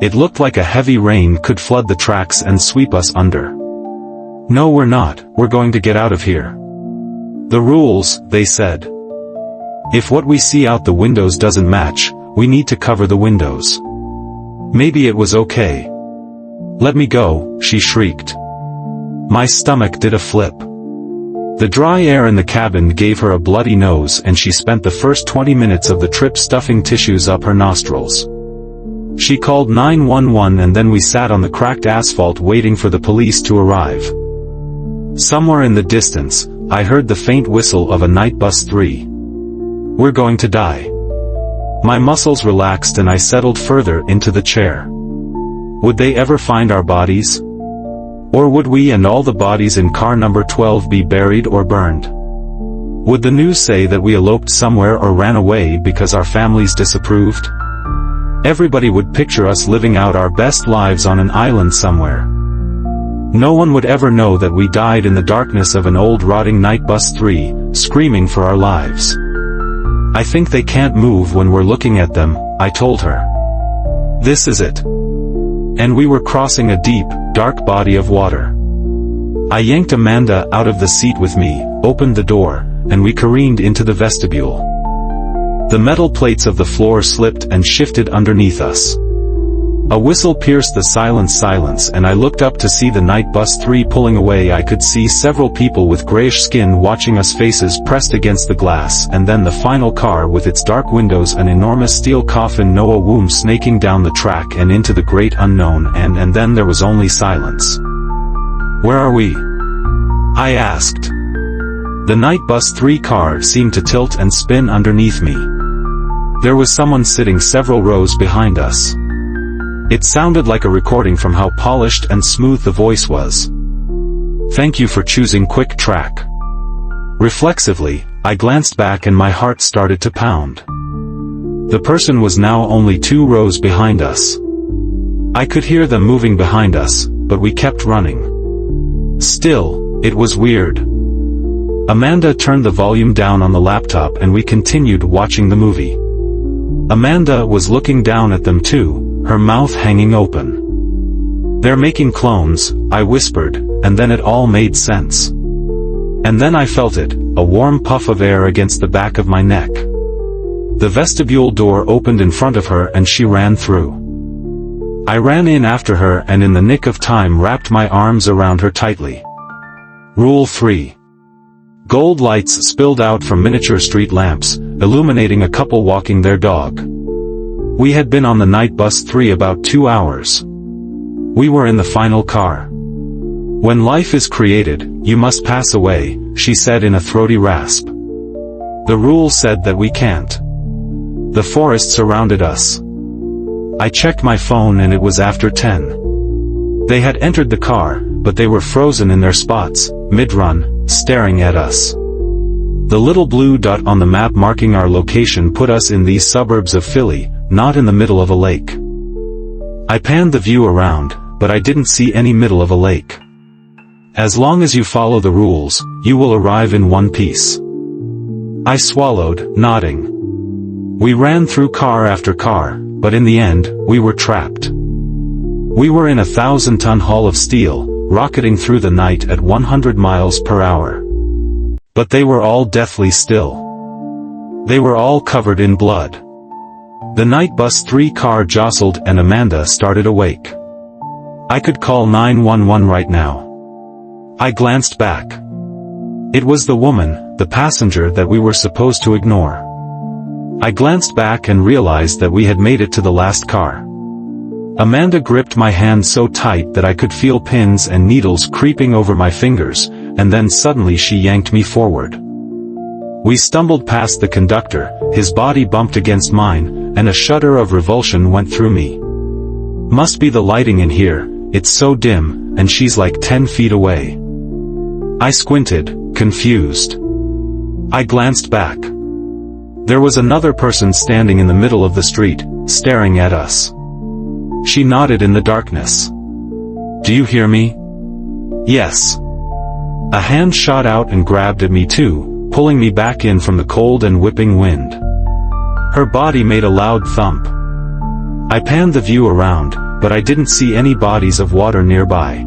It looked like a heavy rain could flood the tracks and sweep us under. "No, we're not, we're going to get out of here." "The rules," they said. "If what we see out the windows doesn't match, we need to cover the windows." Maybe it was okay. "Let me go," she shrieked. My stomach did a flip. The dry air in the cabin gave her a bloody nose, and she spent the first 20 minutes of the trip stuffing tissues up her nostrils. She called 911, and then we sat on the cracked asphalt waiting for the police to arrive. Somewhere in the distance, I heard the faint whistle of a night bus 3. "We're going to die." My muscles relaxed and I settled further into the chair. Would they ever find our bodies? Or would we and all the bodies in car number 12 be buried or burned? Would the news say that we eloped somewhere or ran away because our families disapproved? Everybody would picture us living out our best lives on an island somewhere. No one would ever know that we died in the darkness of an old rotting night bus 3, screaming for our lives. "I think they can't move when we're looking at them," I told her. "This is it." And we were crossing a deep, dark body of water. I yanked Amanda out of the seat with me, opened the door, and we careened into the vestibule. The metal plates of the floor slipped and shifted underneath us. A whistle pierced the silence, and I looked up to see the night bus 3 pulling away. I could see several people with grayish skin watching us, faces pressed against the glass, and then the final car with its dark windows, an enormous steel coffin, Noah womb snaking down the track and into the great unknown, and then there was only silence. "Where are we?" I asked. The night bus 3 car seemed to tilt and spin underneath me. There was someone sitting several rows behind us. It sounded like a recording from how polished and smooth the voice was. "Thank you for choosing Quick Track." Reflexively, I glanced back and my heart started to pound. The person was now only 2 rows behind us. I could hear them moving behind us, but we kept running. Still, it was weird. Amanda turned the volume down on the laptop and we continued watching the movie. Amanda was looking down at them too, her mouth hanging open. "They're making clones," I whispered, and then it all made sense. And then I felt it, a warm puff of air against the back of my neck. The vestibule door opened in front of her and she ran through. I ran in after her and in the nick of time wrapped my arms around her tightly. Rule 3. Gold lights spilled out from miniature street lamps, illuminating a couple walking their dog. We had been on the night bus 3 about 2 hours. We were in the final car. "When life is created, you must pass away," she said in a throaty rasp. The rule said that we can't. The forest surrounded us. I checked my phone and it was after 10. They had entered the car, but they were frozen in their spots, mid-run, staring at us. The little blue dot on the map marking our location put us in these suburbs of Philly, not in the middle of a lake. I panned the view around, but I didn't see any middle of a lake. "As long as you follow the rules, you will arrive in one piece." I swallowed, nodding. We ran through car after car, but in the end, we were trapped. We were in a 1,000-ton hull of steel, rocketing through the night at 100 miles per hour. But they were all deathly still. They were all covered in blood. The night bus 3 car jostled and Amanda started awake. I could call 911 right now. I glanced back. It was the woman, the passenger that we were supposed to ignore. I glanced back and realized that we had made it to the last car. Amanda gripped my hand so tight that I could feel pins and needles creeping over my fingers, and then suddenly she yanked me forward. We stumbled past the conductor, his body bumped against mine, and a shudder of revulsion went through me. Must be the lighting in here, it's so dim, and she's like 10 feet away. I squinted, confused. I glanced back. There was another person standing in the middle of the street, staring at us. She nodded in the darkness. "Do you hear me?" "Yes." A hand shot out and grabbed at me too, pulling me back in from the cold and whipping wind. Her body made a loud thump. I panned the view around, but I didn't see any bodies of water nearby.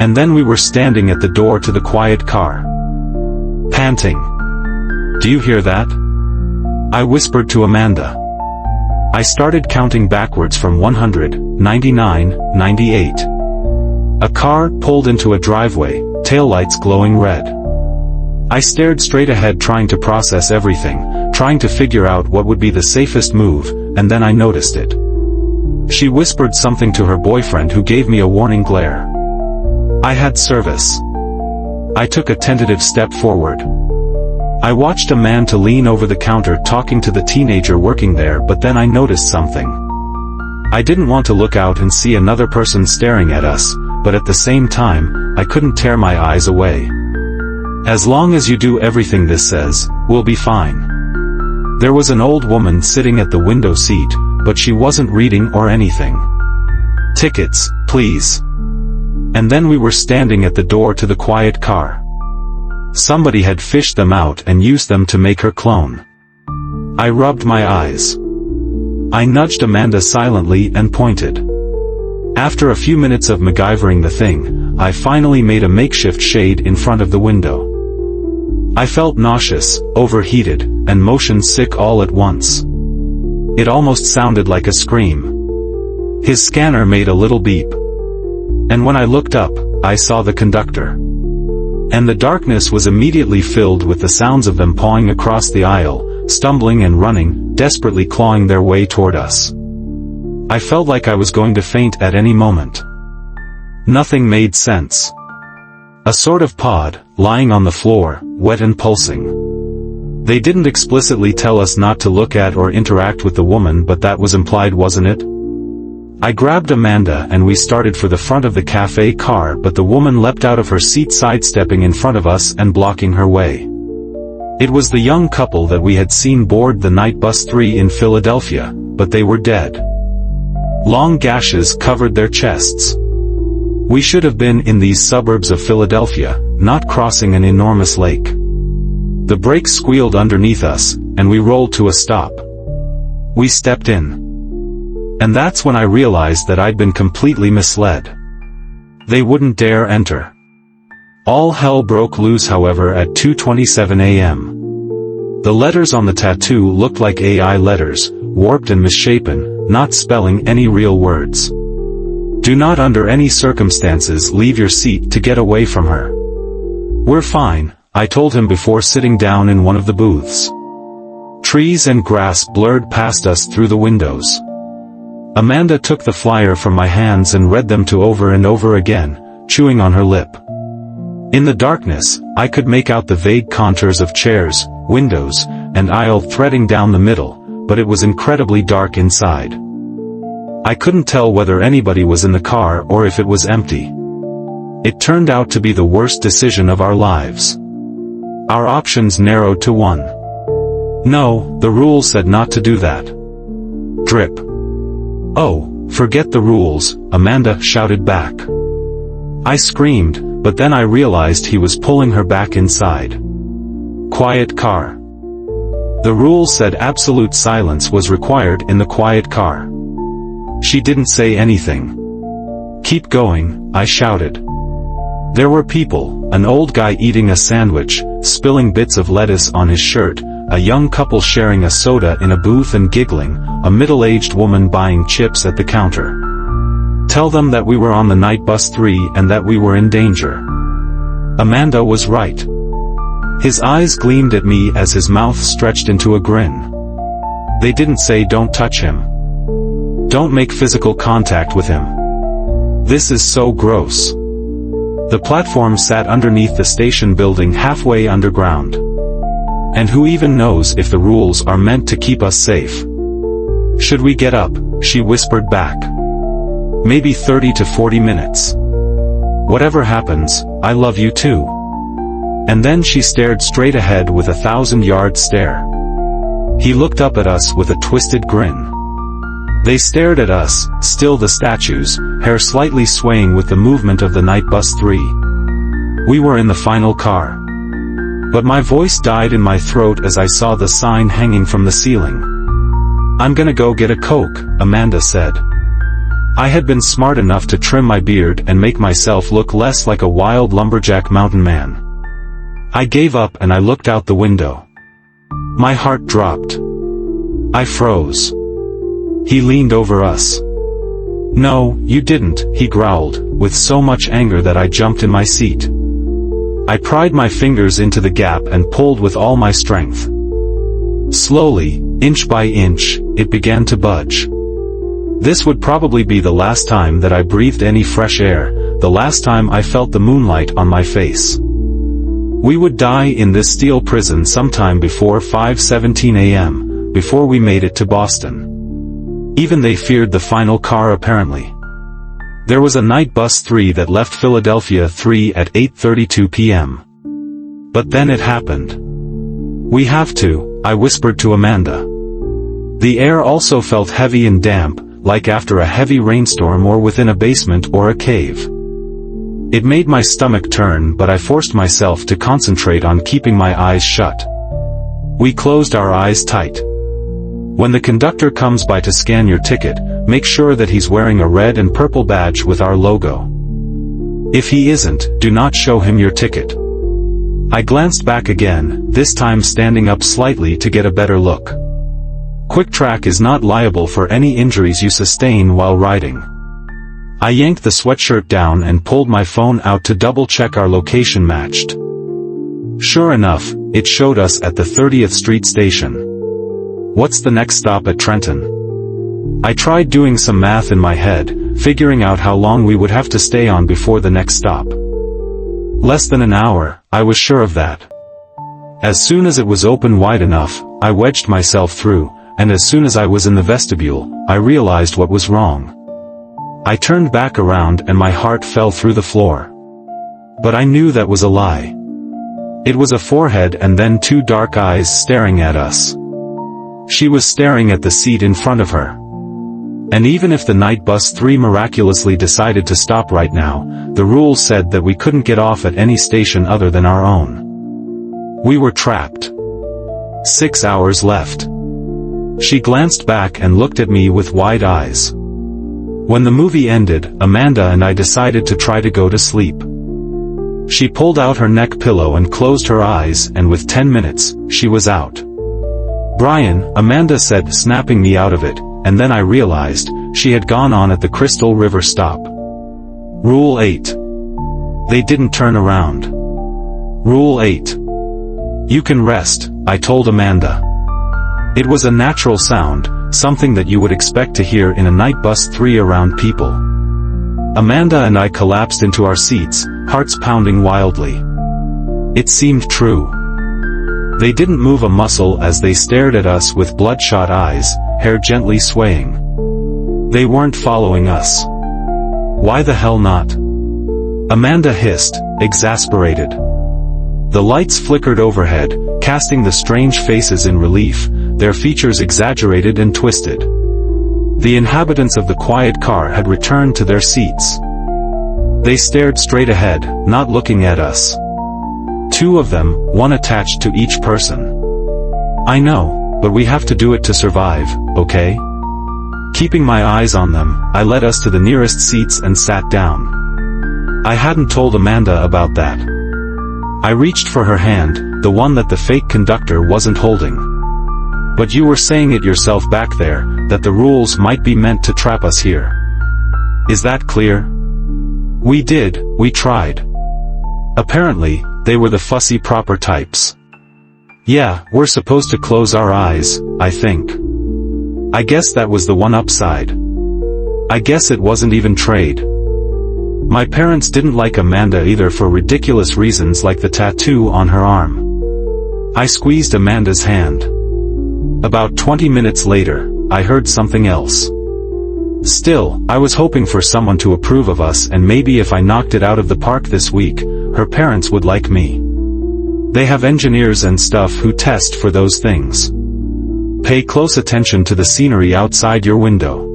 And then we were standing at the door to the quiet car. Panting. "Do you hear that?" I whispered to Amanda. I started counting backwards from 100, 99, 98. A car pulled into a driveway, taillights glowing red. I stared straight ahead trying to process everything, trying to figure out what would be the safest move, and then I noticed it. She whispered something to her boyfriend who gave me a warning glare. I had service. I took a tentative step forward. I watched a man to lean over the counter talking to the teenager working there, but then I noticed something. I didn't want to look out and see another person staring at us, but at the same time, I couldn't tear my eyes away. "As long as you do everything this says, we'll be fine." There was an old woman sitting at the window seat, but she wasn't reading or anything. "Tickets, please." And then we were standing at the door to the quiet car. Somebody had fished them out and used them to make her clone. I rubbed my eyes. I nudged Amanda silently and pointed. After a few minutes of MacGyvering the thing, I finally made a makeshift shade in front of the window. I felt nauseous, overheated, and motion sick all at once. It almost sounded like a scream. His scanner made a little beep. And when I looked up, I saw the conductor. And the darkness was immediately filled with the sounds of them pawing across the aisle, stumbling and running, desperately clawing their way toward us. I felt like I was going to faint at any moment. Nothing made sense. A sort of pod, lying on the floor, wet and pulsing. They didn't explicitly tell us not to look at or interact with the woman, but that was implied, wasn't it? I grabbed Amanda and we started for the front of the cafe car, but the woman leapt out of her seat, sidestepping in front of us and blocking her way. It was the young couple that we had seen board the night bus 3 in Philadelphia, but they were dead. Long gashes covered their chests. We should have been in these suburbs of Philadelphia, not crossing an enormous lake. The brakes squealed underneath us, and we rolled to a stop. We stepped in. And that's when I realized that I'd been completely misled. They wouldn't dare enter. All hell broke loose, however, at 2:27 a.m. The letters on the tattoo looked like AI letters, warped and misshapen, not spelling any real words. "Do not under any circumstances leave your seat to get away from her." "We're fine," I told him before sitting down in one of the booths. Trees and grass blurred past us through the windows. Amanda took the flyer from my hands and read them to over and over again, chewing on her lip. In the darkness, I could make out the vague contours of chairs, windows, and aisle threading down the middle, but it was incredibly dark inside. I couldn't tell whether anybody was in the car or if it was empty. It turned out to be the worst decision of our lives. Our options narrowed to one. No, the rules said not to do that. Drip. "Oh, forget the rules," Amanda shouted back. I screamed, but then I realized he was pulling her back inside. Quiet car. The rules said absolute silence was required in the quiet car. She didn't say anything. "Keep going," I shouted. There were people, an old guy eating a sandwich, spilling bits of lettuce on his shirt, a young couple sharing a soda in a booth and giggling, a middle-aged woman buying chips at the counter. Tell them that we were on the night bus 3 and that we were in danger. Amanda was right. His eyes gleamed at me as his mouth stretched into a grin. They didn't say don't touch him. Don't make physical contact with him. This is so gross. The platform sat underneath the station building halfway underground. And who even knows if the rules are meant to keep us safe? Should we get up? She whispered back. Maybe 30 to 40 minutes. Whatever happens, I love you too. And then she stared straight ahead with a 1,000-yard stare. He looked up at us with a twisted grin. They stared at us, still the statues, hair slightly swaying with the movement of the night bus 3. We were in the final car. But my voice died in my throat as I saw the sign hanging from the ceiling. "I'm gonna go get a Coke," Amanda said. I had been smart enough to trim my beard and make myself look less like a wild lumberjack mountain man. I gave up and I looked out the window. My heart dropped. I froze. He leaned over us. "No, you didn't," he growled, with so much anger that I jumped in my seat. I pried my fingers into the gap and pulled with all my strength. Slowly, inch by inch, it began to budge. This would probably be the last time that I breathed any fresh air, the last time I felt the moonlight on my face. We would die in this steel prison sometime before 5:17 a.m., before we made it to Boston. Even they feared the final car apparently. There was a night bus 3 that left Philadelphia 3 at 8:32 p.m. But then it happened. "We have to," I whispered to Amanda. The air also felt heavy and damp, like after a heavy rainstorm or within a basement or a cave. It made my stomach turn, but I forced myself to concentrate on keeping my eyes shut. We closed our eyes tight. When the conductor comes by to scan your ticket, make sure that he's wearing a red and purple badge with our logo. If he isn't, do not show him your ticket. I glanced back again, this time standing up slightly to get a better look. Quick Track is not liable for any injuries you sustain while riding. I yanked the sweatshirt down and pulled my phone out to double-check our location matched. Sure enough, it showed us at the 30th Street station. What's the next stop at Trenton? I tried doing some math in my head, figuring out how long we would have to stay on before the next stop. Less than an hour, I was sure of that. As soon as it was open wide enough, I wedged myself through, and as soon as I was in the vestibule, I realized what was wrong. I turned back around and my heart fell through the floor. But I knew that was a lie. It was a forehead and then two dark eyes staring at us. She was staring at the seat in front of her. And even if the night bus 3 miraculously decided to stop right now, the rules said that we couldn't get off at any station other than our own. We were trapped. 6 hours left. She glanced back and looked at me with wide eyes. When the movie ended, Amanda and I decided to try to go to sleep. She pulled out her neck pillow and closed her eyes, and with 10 minutes, she was out. "Brian," Amanda said, snapping me out of it, and then I realized, she had gone on at the Crystal River stop. Rule 8. They didn't turn around. Rule 8. You can rest, I told Amanda. It was a natural sound, something that you would expect to hear in a night bus 3 around people. Amanda and I collapsed into our seats, hearts pounding wildly. It seemed true. They didn't move a muscle as they stared at us with bloodshot eyes, hair gently swaying. They weren't following us. Why the hell not? Amanda hissed, exasperated. The lights flickered overhead, casting the strange faces in relief, their features exaggerated and twisted. The inhabitants of the quiet car had returned to their seats. They stared straight ahead, not looking at us. 2 of them, one attached to each person. I know, but we have to do it to survive, okay? Keeping my eyes on them, I led us to the nearest seats and sat down. I hadn't told Amanda about that. I reached for her hand, the one that the fake conductor wasn't holding. But you were saying it yourself back there, that the rules might be meant to trap us here. Is that clear? We tried. Apparently, they were the fussy proper types. Yeah, we're supposed to close our eyes, I think. I guess that was the one upside. I guess it wasn't even trade. My parents didn't like Amanda either for ridiculous reasons like the tattoo on her arm. I squeezed Amanda's hand. About 20 minutes later, I heard something else. Still, I was hoping for someone to approve of us, and maybe if I knocked it out of the park this week, her parents would like me. They have engineers and stuff who test for those things. Pay close attention to the scenery outside your window.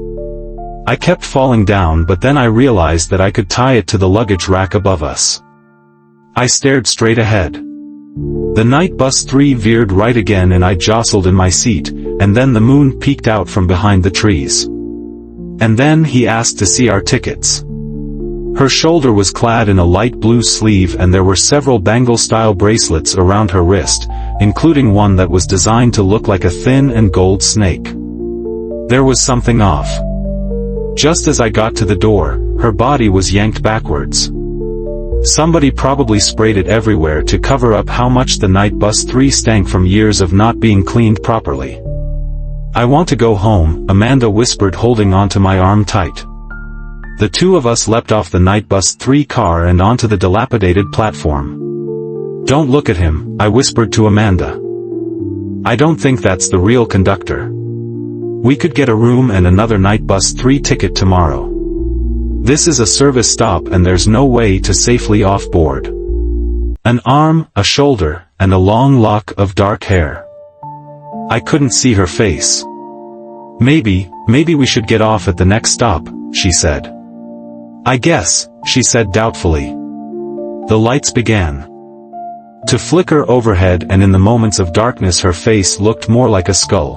I kept falling down, but then I realized that I could tie it to the luggage rack above us. I stared straight ahead. The night bus 3 veered right again and I jostled in my seat, and then the moon peeked out from behind the trees. And then he asked to see our tickets. Her shoulder was clad in a light blue sleeve and there were several bangle-style bracelets around her wrist, including one that was designed to look like a thin and gold snake. There was something off. Just as I got to the door, her body was yanked backwards. Somebody probably sprayed it everywhere to cover up how much the night bus 3 stank from years of not being cleaned properly. "I want to go home," Amanda whispered, holding onto my arm tight. The two of us leapt off the night bus 3 car and onto the dilapidated platform. "Don't look at him," I whispered to Amanda. "I don't think that's the real conductor. We could get a room and another night bus 3 ticket tomorrow. This is a service stop and there's no way to safely off-board." An arm, a shoulder, and a long lock of dark hair. I couldn't see her face. Maybe we should get off at the next stop," she said. "I guess," she said doubtfully. The lights began to flicker overhead and in the moments of darkness her face looked more like a skull.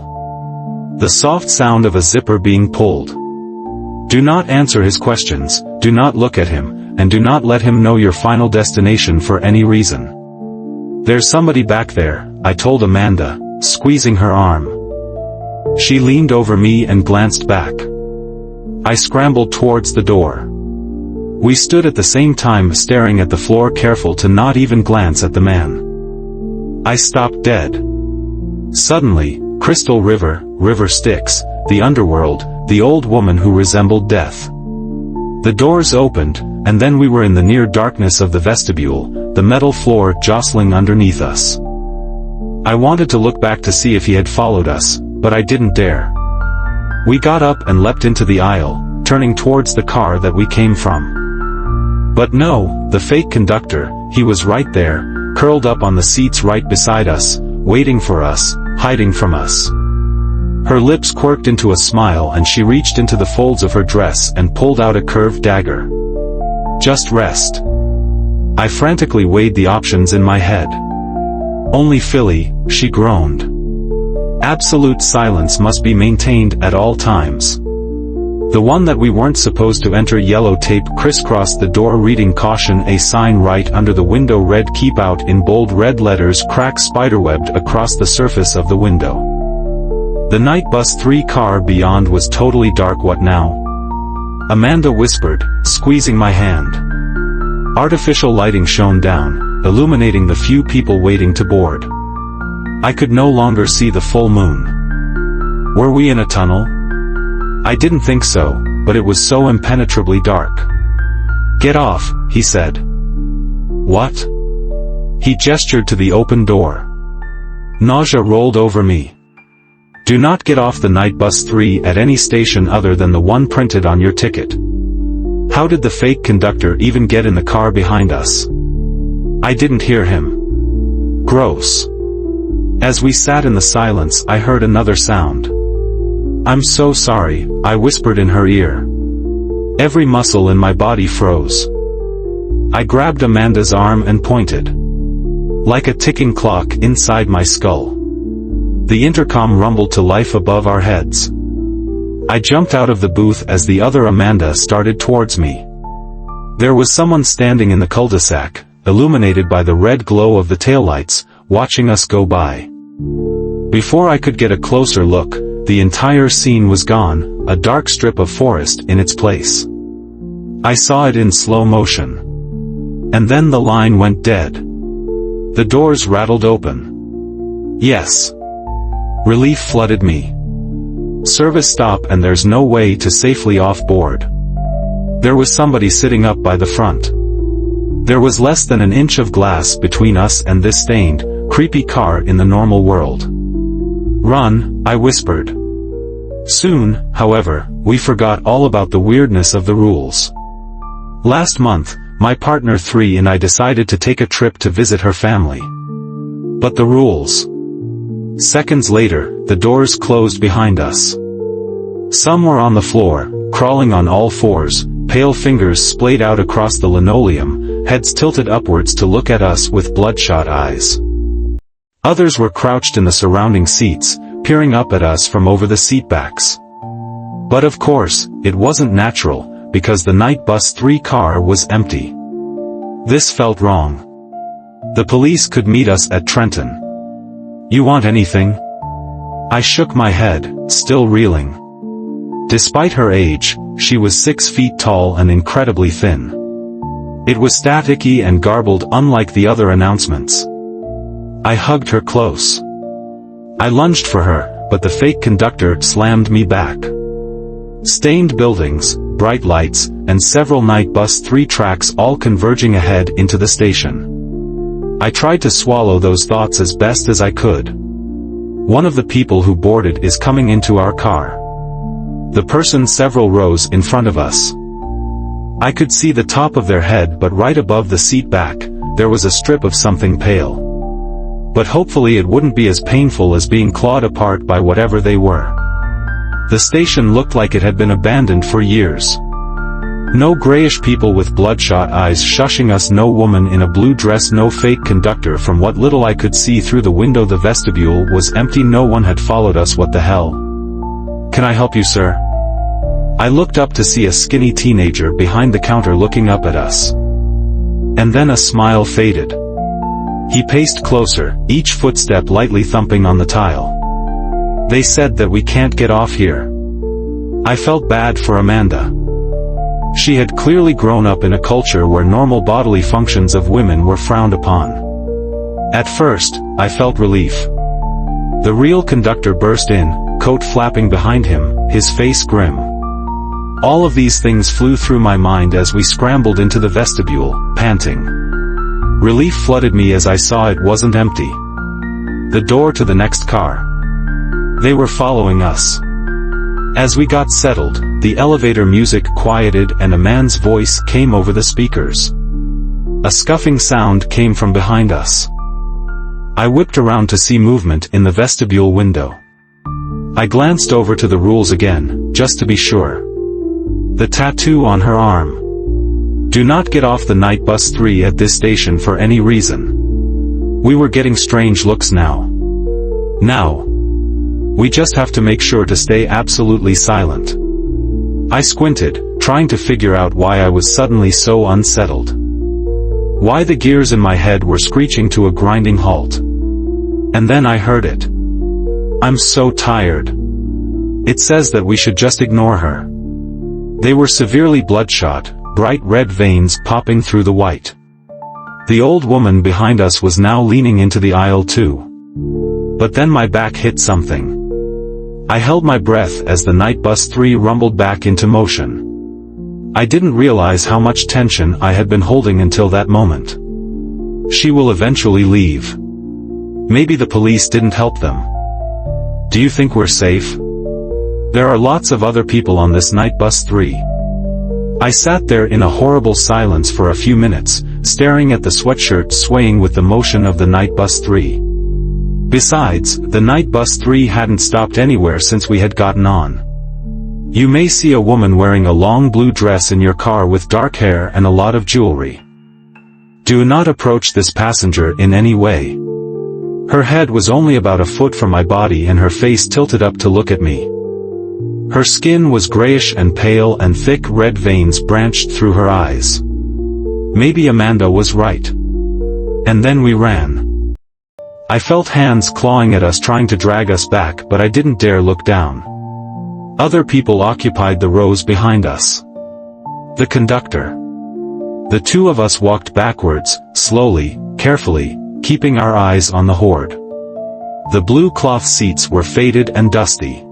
The soft sound of a zipper being pulled. "Do not answer his questions, do not look at him, and do not let him know your final destination for any reason. There's somebody back there," I told Amanda, squeezing her arm. She leaned over me and glanced back. I scrambled towards the door. We stood at the same time staring at the floor, careful to not even glance at the man. I stopped dead. Suddenly, Crystal River, River Styx, the underworld, the old woman who resembled death. The doors opened, and then we were in the near darkness of the vestibule, the metal floor jostling underneath us. I wanted to look back to see if he had followed us, but I didn't dare. We got up and leapt into the aisle, turning towards the car that we came from. But no, the fake conductor, he was right there, curled up on the seats right beside us, waiting for us, hiding from us. Her lips quirked into a smile and she reached into the folds of her dress and pulled out a curved dagger. "Just rest." I frantically weighed the options in my head. "Only Philly," she groaned. Absolute silence must be maintained at all times. The one that we weren't supposed to enter. Yellow tape crisscrossed the door reading "Caution," a sign right under the window read "Keep out" in bold red letters, cracks spiderwebbed across the surface of the window. The night bus 3 car beyond was totally dark. "What now?" Amanda whispered, squeezing my hand. Artificial lighting shone down, illuminating the few people waiting to board. I could no longer see the full moon. Were we in a tunnel? I didn't think so, but it was so impenetrably dark. "Get off," he said. "What?" He gestured to the open door. Nausea rolled over me. "Do not get off the night bus 3 at any station other than the one printed on your ticket." How did the fake conductor even get in the car behind us? I didn't hear him. Gross. As we sat in the silence, I heard another sound. "I'm so sorry," I whispered in her ear. Every muscle in my body froze. I grabbed Amanda's arm and pointed. Like a ticking clock inside my skull. The intercom rumbled to life above our heads. I jumped out of the booth as the other Amanda started towards me. There was someone standing in the cul-de-sac, illuminated by the red glow of the taillights, watching us go by. Before I could get a closer look, the entire scene was gone, a dark strip of forest in its place. I saw it in slow motion. And then the line went dead. The doors rattled open. Yes. Relief flooded me. Service stop and there's no way to safely off-board. There was somebody sitting up by the front. There was less than an inch of glass between us and this stained, creepy car in the normal world. "Run," I whispered. Soon, however, we forgot all about the weirdness of the rules. Last month, my partner 3 and I decided to take a trip to visit her family. But the rules. Seconds later, the doors closed behind us. Some were on the floor, crawling on all fours, pale fingers splayed out across the linoleum, heads tilted upwards to look at us with bloodshot eyes. Others were crouched in the surrounding seats, peering up at us from over the seatbacks. But of course, it wasn't natural, because the night bus 3 car was empty. This felt wrong. The police could meet us at Trenton. "You want anything?" I shook my head, still reeling. Despite her age, she was 6 feet tall and incredibly thin. It was staticky and garbled, unlike the other announcements. I hugged her close. I lunged for her, but the fake conductor slammed me back. Stained buildings, bright lights, and several night bus 3 tracks all converging ahead into the station. I tried to swallow those thoughts as best as I could. One of the people who boarded is coming into our car. The person several rows in front of us. I could see the top of their head, but right above the seat back, there was a strip of something pale. But hopefully it wouldn't be as painful as being clawed apart by whatever they were. The station looked like it had been abandoned for years. No grayish people with bloodshot eyes shushing us, no woman in a blue dress, no fake conductor. From what little I could see through the window, the vestibule was empty. No one had followed us. What the hell? "Can I help you, sir?" I looked up to see a skinny teenager behind the counter looking up at us. And then a smile faded. He paced closer, each footstep lightly thumping on the tile. "They said that we can't get off here." I felt bad for Amanda. She had clearly grown up in a culture where normal bodily functions of women were frowned upon. At first, I felt relief. The real conductor burst in, coat flapping behind him, his face grim. All of these things flew through my mind as we scrambled into the vestibule, panting. Relief flooded me as I saw it wasn't empty. The door to the next car. They were following us. As we got settled, the elevator music quieted and a man's voice came over the speakers. A scuffing sound came from behind us. I whipped around to see movement in the vestibule window. I glanced over to the rules again, just to be sure. The tattoo on her arm. "Do not get off the night bus 3 at this station for any reason." We were getting strange looks now. "Now. We just have to make sure to stay absolutely silent." I squinted, trying to figure out why I was suddenly so unsettled. Why the gears in my head were screeching to a grinding halt. And then I heard it. "I'm so tired. It says that we should just ignore her." They were severely bloodshot, bright red veins popping through the white. The old woman behind us was now leaning into the aisle too. But then my back hit something. I held my breath as the night bus 3 rumbled back into motion. I didn't realize how much tension I had been holding until that moment. She will eventually leave. Maybe the police didn't help them. "Do you think we're safe?" "There are lots of other people on this night bus 3. I sat there in a horrible silence for a few minutes, staring at the sweatshirt swaying with the motion of the night bus 3. Besides, the night bus 3 hadn't stopped anywhere since we had gotten on. You may see a woman wearing a long blue dress in your car with dark hair and a lot of jewelry. Do not approach this passenger in any way. Her head was only about a foot from my body and her face tilted up to look at me. Her skin was grayish and pale and thick red veins branched through her eyes. Maybe Amanda was right. And then we ran. I felt hands clawing at us trying to drag us back, but I didn't dare look down. Other people occupied the rows behind us. The conductor. The two of us walked backwards, slowly, carefully, keeping our eyes on the horde. The blue cloth seats were faded and dusty.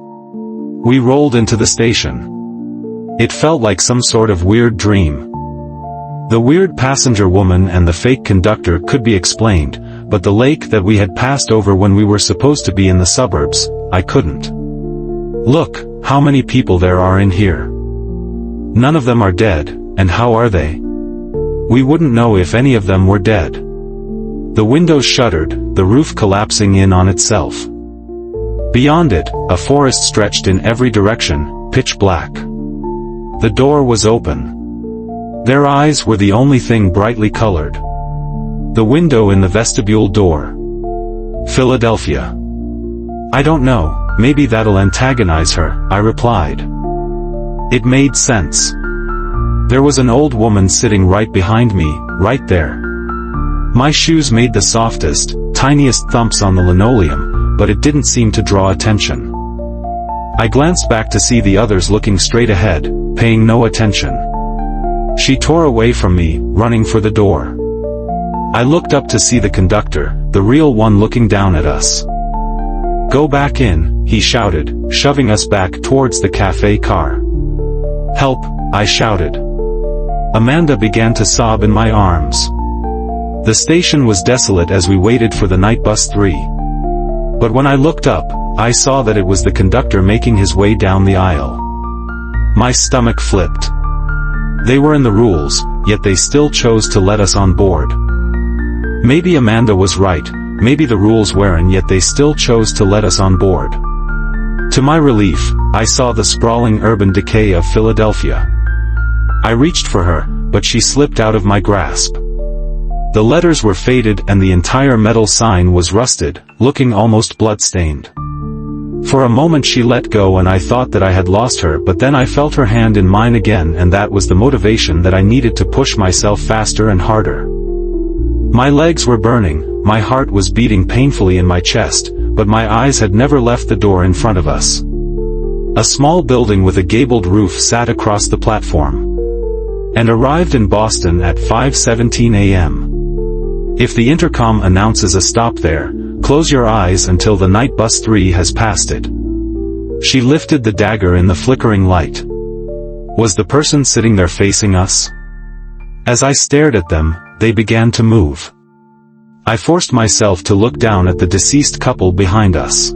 We rolled into the station. It felt like some sort of weird dream. The weird passenger woman and the fake conductor could be explained, but the lake that we had passed over when we were supposed to be in the suburbs, I couldn't. Look, how many people there are in here. None of them are dead, and how are they? We wouldn't know if any of them were dead. The windows shuttered, the roof collapsing in on itself. Beyond it, a forest stretched in every direction, pitch black. The door was open. Their eyes were the only thing brightly colored. The window in the vestibule door. Philadelphia. "I don't know, maybe that'll antagonize her," I replied. It made sense. There was an old woman sitting right behind me, right there. My shoes made the softest, tiniest thumps on the linoleum, but it didn't seem to draw attention. I glanced back to see the others looking straight ahead, paying no attention. She tore away from me, running for the door. I looked up to see the conductor, the real one, looking down at us. "Go back in," he shouted, shoving us back towards the cafe car. "Help," I shouted. Amanda began to sob in my arms. The station was desolate as we waited for the night bus 3. But when I looked up, I saw that it was the conductor making his way down the aisle. My stomach flipped. They were in the rules, yet they still chose to let us on board. Maybe Amanda was right, maybe the rules weren't, yet they still chose to let us on board. To my relief, I saw the sprawling urban decay of Philadelphia. I reached for her, but she slipped out of my grasp. The letters were faded and the entire metal sign was rusted, looking almost blood-stained. For a moment she let go and I thought that I had lost her, but then I felt her hand in mine again, and that was the motivation that I needed to push myself faster and harder. My legs were burning, my heart was beating painfully in my chest, but my eyes had never left the door in front of us. A small building with a gabled roof sat across the platform. And arrived in Boston at 5:17 a.m. If the intercom announces a stop there, close your eyes until the night bus 3 has passed it. She lifted the dagger in the flickering light. Was the person sitting there facing us? As I stared at them, they began to move. I forced myself to look down at the deceased couple behind us.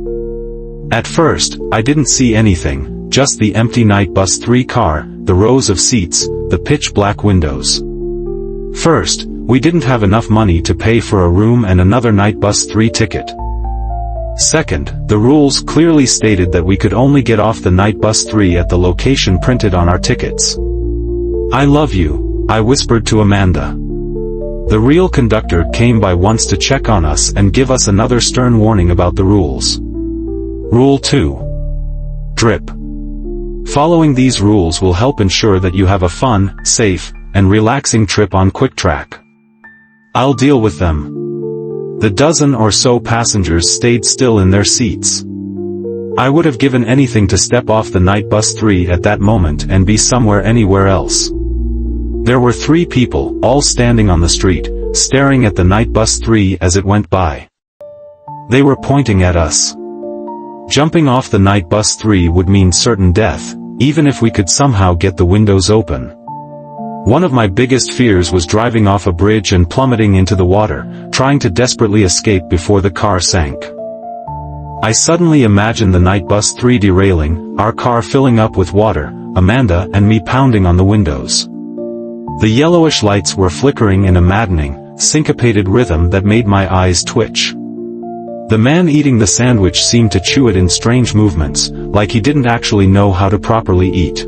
At first, I didn't see anything, just the empty night bus 3 car, the rows of seats, the pitch-black windows. First, we didn't have enough money to pay for a room and another night bus 3 ticket. Second, the rules clearly stated that we could only get off the night bus 3 at the location printed on our tickets. "I love you," I whispered to Amanda. The real conductor came by once to check on us and give us another stern warning about the rules. Rule 2. Drip. Following these rules will help ensure that you have a fun, safe, and relaxing trip on QuickTrack. I'll deal with them. The dozen or so passengers stayed still in their seats. I would have given anything to step off the night bus 3 at that moment and be somewhere anywhere else. There were 3 people, all standing on the street, staring at the night bus 3 as it went by. They were pointing at us. Jumping off the night bus 3 would mean certain death, even if we could somehow get the windows open. One of my biggest fears was driving off a bridge and plummeting into the water, trying to desperately escape before the car sank. I suddenly imagined the night bus 3 derailing, our car filling up with water, Amanda and me pounding on the windows. The yellowish lights were flickering in a maddening, syncopated rhythm that made my eyes twitch. The man eating the sandwich seemed to chew it in strange movements, like he didn't actually know how to properly eat.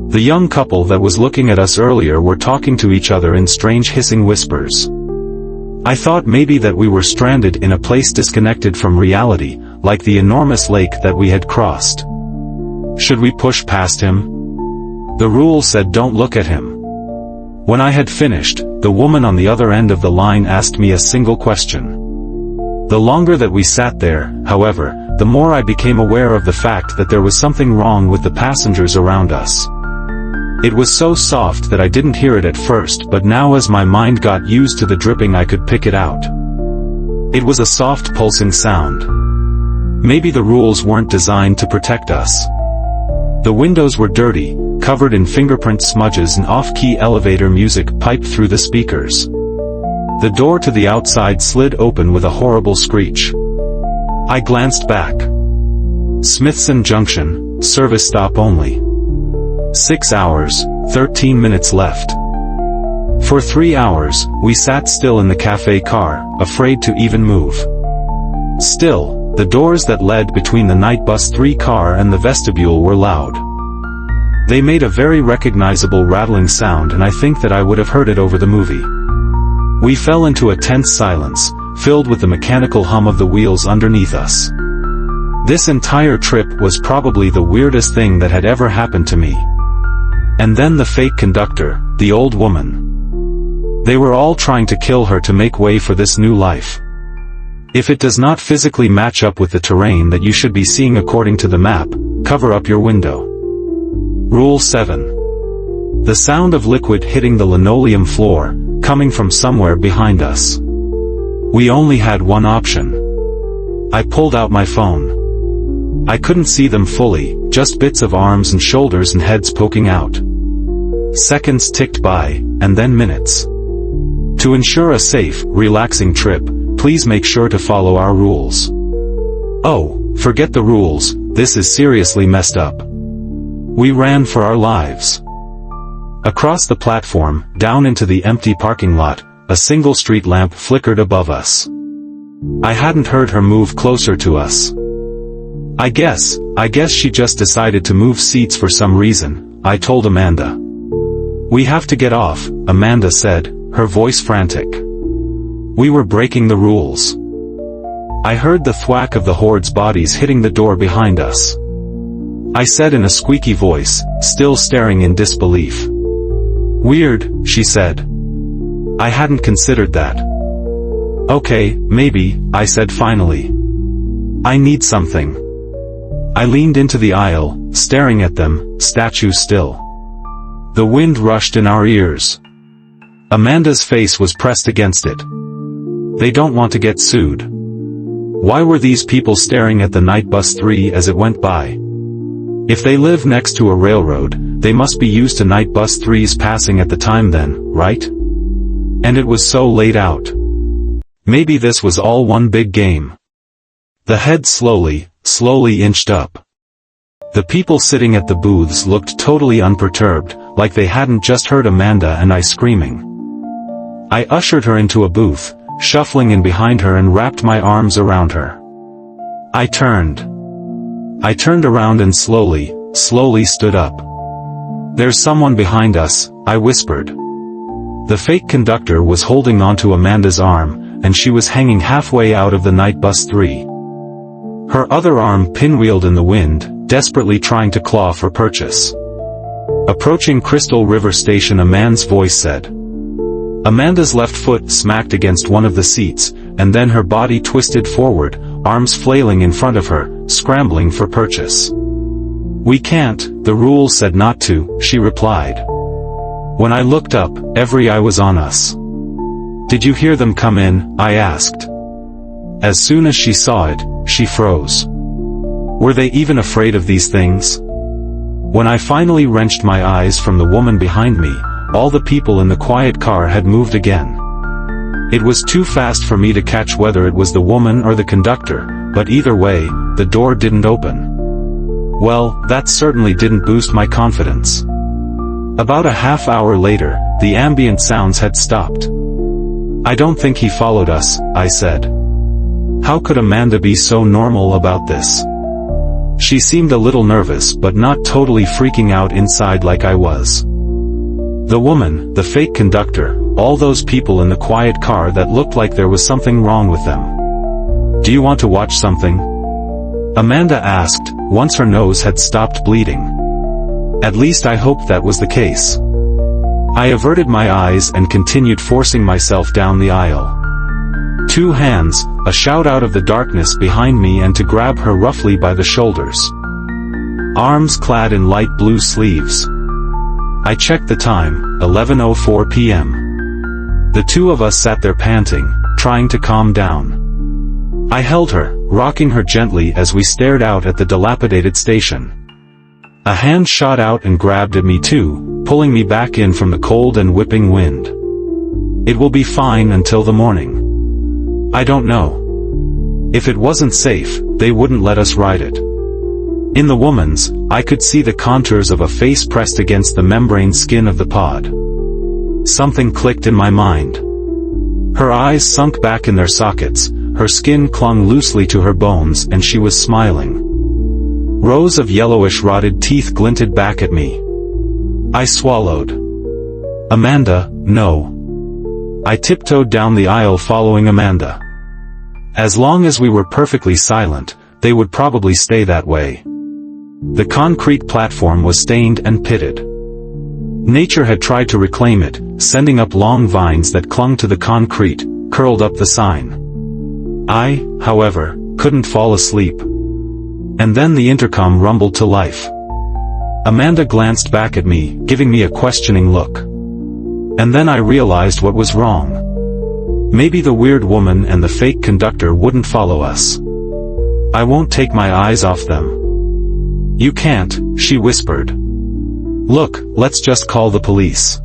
The young couple that was looking at us earlier were talking to each other in strange hissing whispers. I thought maybe that we were stranded in a place disconnected from reality, like the enormous lake that we had crossed. Should we push past him? The rule said don't look at him. When I had finished, the woman on the other end of the line asked me a single question. The longer that we sat there, however, the more I became aware of the fact that there was something wrong with the passengers around us. It was so soft that I didn't hear it at first, but now as my mind got used to the dripping I could pick it out. It was a soft pulsing sound. Maybe the rules weren't designed to protect us. The windows were dirty, covered in fingerprint smudges, and off-key elevator music piped through the speakers. The door to the outside slid open with a horrible screech. I glanced back. Smithson Junction, service stop only. 6 hours, 13 minutes left. For 3 hours, we sat still in the cafe car, afraid to even move. Still, the doors that led between the night bus 3 car and the vestibule were loud. They made a very recognizable rattling sound, and I think that I would have heard it over the movie. We fell into a tense silence, filled with the mechanical hum of the wheels underneath us. This entire trip was probably the weirdest thing that had ever happened to me. And then the fake conductor, the old woman. They were all trying to kill her to make way for this new life. If it does not physically match up with the terrain that you should be seeing according to the map, cover up your window. Rule 7. The sound of liquid hitting the linoleum floor, coming from somewhere behind us. We only had one option. I pulled out my phone. I couldn't see them fully, just bits of arms and shoulders and heads poking out. Seconds ticked by, and then minutes. To ensure a safe, relaxing trip, please make sure to follow our rules. Oh, forget the rules, this is seriously messed up. We ran for our lives. Across the platform, down into the empty parking lot, a single street lamp flickered above us. I hadn't heard her move closer to us. I guess she just decided to move seats for some reason, I told Amanda. We have to get off, Amanda said, her voice frantic. We were breaking the rules. I heard the thwack of the horde's bodies hitting the door behind us. I said in a squeaky voice, still staring in disbelief. Weird, she said. I hadn't considered that. Okay, maybe, I said finally. I need something. I leaned into the aisle, staring at them, statue still. The wind rushed in our ears. Amanda's face was pressed against it. They don't want to get sued. Why were these people staring at the night bus 3 as it went by? If they live next to a railroad, they must be used to night bus 3s passing at the time then, right? And it was so laid out. Maybe this was all one big game. The head slowly inched up. The people sitting at the booths looked totally unperturbed, like they hadn't just heard Amanda and I screaming. I ushered her into a booth, shuffling in behind her and wrapped my arms around her. I turned around and slowly stood up. There's someone behind us, I whispered. The fake conductor was holding onto Amanda's arm, and she was hanging halfway out of the night bus 3. Her other arm pinwheeled in the wind, desperately trying to claw for purchase. Approaching Crystal River Station, a man's voice said. Amanda's left foot smacked against one of the seats, and then her body twisted forward, arms flailing in front of her, scrambling for purchase. We can't, the rules said not to, she replied. When I looked up, every eye was on us. Did you hear them come in? I asked. As soon as she saw it, she froze. Were they even afraid of these things? When I finally wrenched my eyes from the woman behind me, all the people in the quiet car had moved again. It was too fast for me to catch whether it was the woman or the conductor, but either way, the door didn't open. Well, that certainly didn't boost my confidence. About a half hour later, the ambient sounds had stopped. I don't think he followed us, I said. How could Amanda be so normal about this? She seemed a little nervous but not totally freaking out inside like I was. The woman, the fake conductor, all those people in the quiet car that looked like there was something wrong with them. Do you want to watch something? Amanda asked, once her nose had stopped bleeding. At least I hoped that was the case. I averted my eyes and continued forcing myself down the aisle. 2 hands, a shout out of the darkness behind me and to grab her roughly by the shoulders. Arms clad in light blue sleeves. I checked the time, 11:04 p.m. The two of us sat there panting, trying to calm down. I held her, rocking her gently as we stared out at the dilapidated station. A hand shot out and grabbed at me too, pulling me back in from the cold and whipping wind. It will be fine until the morning. I don't know. If it wasn't safe, they wouldn't let us ride it. In the woman's, I could see the contours of a face pressed against the membrane skin of the pod. Something clicked in my mind. Her eyes sunk back in their sockets, her skin clung loosely to her bones and she was smiling. Rows of yellowish rotted teeth glinted back at me. I swallowed. Amanda, no. I tiptoed down the aisle following Amanda. As long as we were perfectly silent, they would probably stay that way. The concrete platform was stained and pitted. Nature had tried to reclaim it, sending up long vines that clung to the concrete, curled up the sign. I, however, couldn't fall asleep. And then the intercom rumbled to life. Amanda glanced back at me, giving me a questioning look. And then I realized what was wrong. Maybe the weird woman and the fake conductor wouldn't follow us. I won't take my eyes off them. You can't, she whispered. Look, let's just call the police.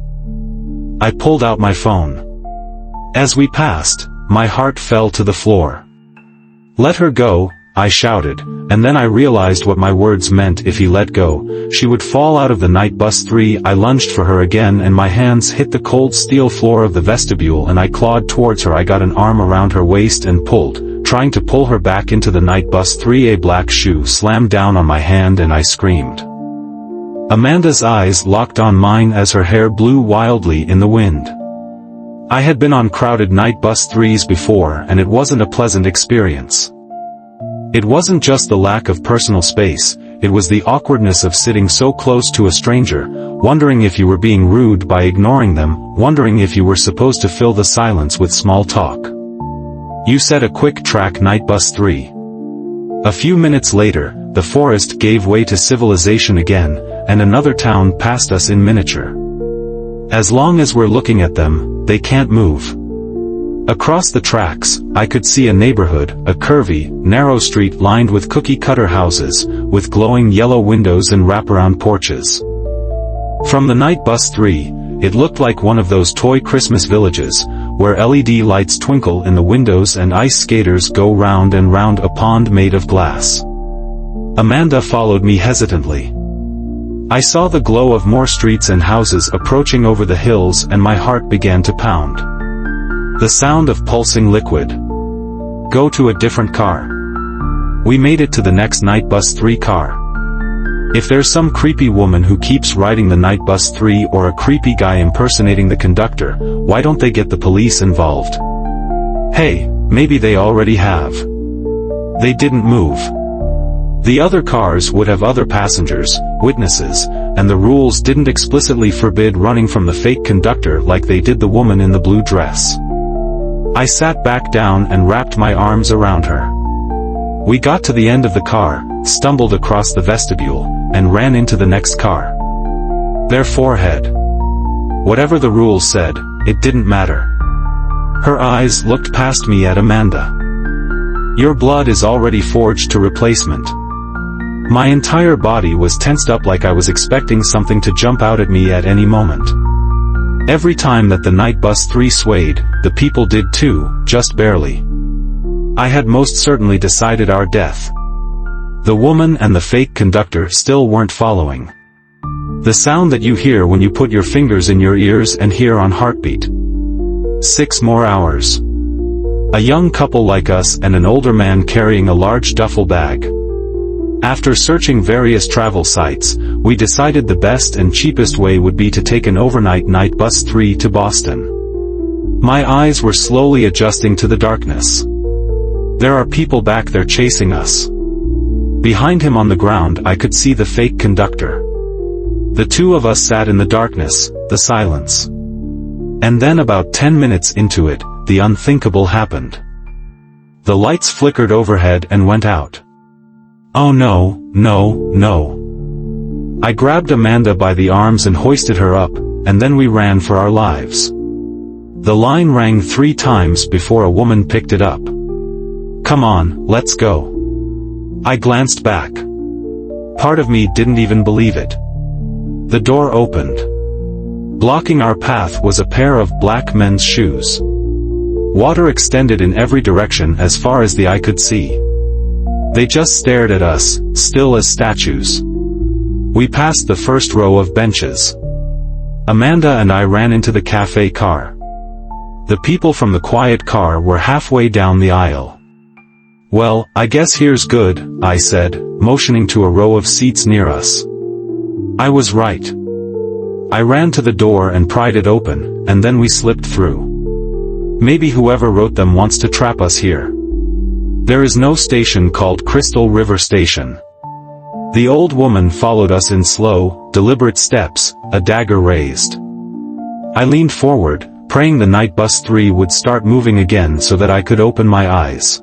I pulled out my phone. As we passed, my heart fell to the floor. Let her go, I shouted, and then I realized what my words meant. If he let go, she would fall out of the night bus 3. I lunged for her again and my hands hit the cold steel floor of the vestibule and I clawed towards her. I got an arm around her waist and pulled, trying to pull her back into the night bus 3. A black shoe slammed down on my hand and I screamed. Amanda's eyes locked on mine as her hair blew wildly in the wind. I had been on crowded night bus 3s before and it wasn't a pleasant experience. It wasn't just the lack of personal space, it was the awkwardness of sitting so close to a stranger, wondering if you were being rude by ignoring them, wondering if you were supposed to fill the silence with small talk. You said a quick track night bus 3. A few minutes later, the forest gave way to civilization again, and another town passed us in miniature. As long as we're looking at them, they can't move. Across the tracks, I could see a neighborhood, a curvy, narrow street lined with cookie-cutter houses, with glowing yellow windows and wraparound porches. From the night bus 3, it looked like one of those toy Christmas villages, where LED lights twinkle in the windows and ice skaters go round and round a pond made of glass. Amanda followed me hesitantly. I saw the glow of more streets and houses approaching over the hills and my heart began to pound. The sound of pulsing liquid. Go to a different car. We made it to the next night bus 3 car. If there's some creepy woman who keeps riding the night bus 3 or a creepy guy impersonating the conductor, why don't they get the police involved? Hey, maybe they already have. They didn't move. The other cars would have other passengers, witnesses, and the rules didn't explicitly forbid running from the fake conductor like they did the woman in the blue dress. I sat back down and wrapped my arms around her. We got to the end of the car, stumbled across the vestibule, and ran into the next car. Their forehead. Whatever the rules said, it didn't matter. Her eyes looked past me at Amanda. Your blood is already forged to replacement. My entire body was tensed up like I was expecting something to jump out at me at any moment. Every time that the night bus 3 swayed, the people did too, just barely. I had most certainly decided our death. The woman and the fake conductor still weren't following. The sound that you hear when you put your fingers in your ears and hear on heartbeat. 6 more hours. A young couple like us and an older man carrying a large duffel bag. After searching various travel sites, we decided the best and cheapest way would be to take an overnight night bus 3 to Boston. My eyes were slowly adjusting to the darkness. There are people back there chasing us. Behind him on the ground I could see the fake conductor. The two of us sat in the darkness, the silence. And then about 10 minutes into it, the unthinkable happened. The lights flickered overhead and went out. Oh no, no, no. I grabbed Amanda by the arms and hoisted her up, and then we ran for our lives. The line rang 3 times before a woman picked it up. Come on, let's go. I glanced back. Part of me didn't even believe it. The door opened. Blocking our path was a pair of black men's shoes. Water extended in every direction as far as the eye could see. They just stared at us, still as statues. We passed the first row of benches. Amanda and I ran into the cafe car. The people from the quiet car were halfway down the aisle. Well, I guess here's good, I said, motioning to a row of seats near us. I was right. I ran to the door and pried it open, and then we slipped through. Maybe whoever wrote them wants to trap us here. There is no station called Crystal River Station. The old woman followed us in slow, deliberate steps, a dagger raised. I leaned forward, praying the night bus 3 would start moving again so that I could open my eyes.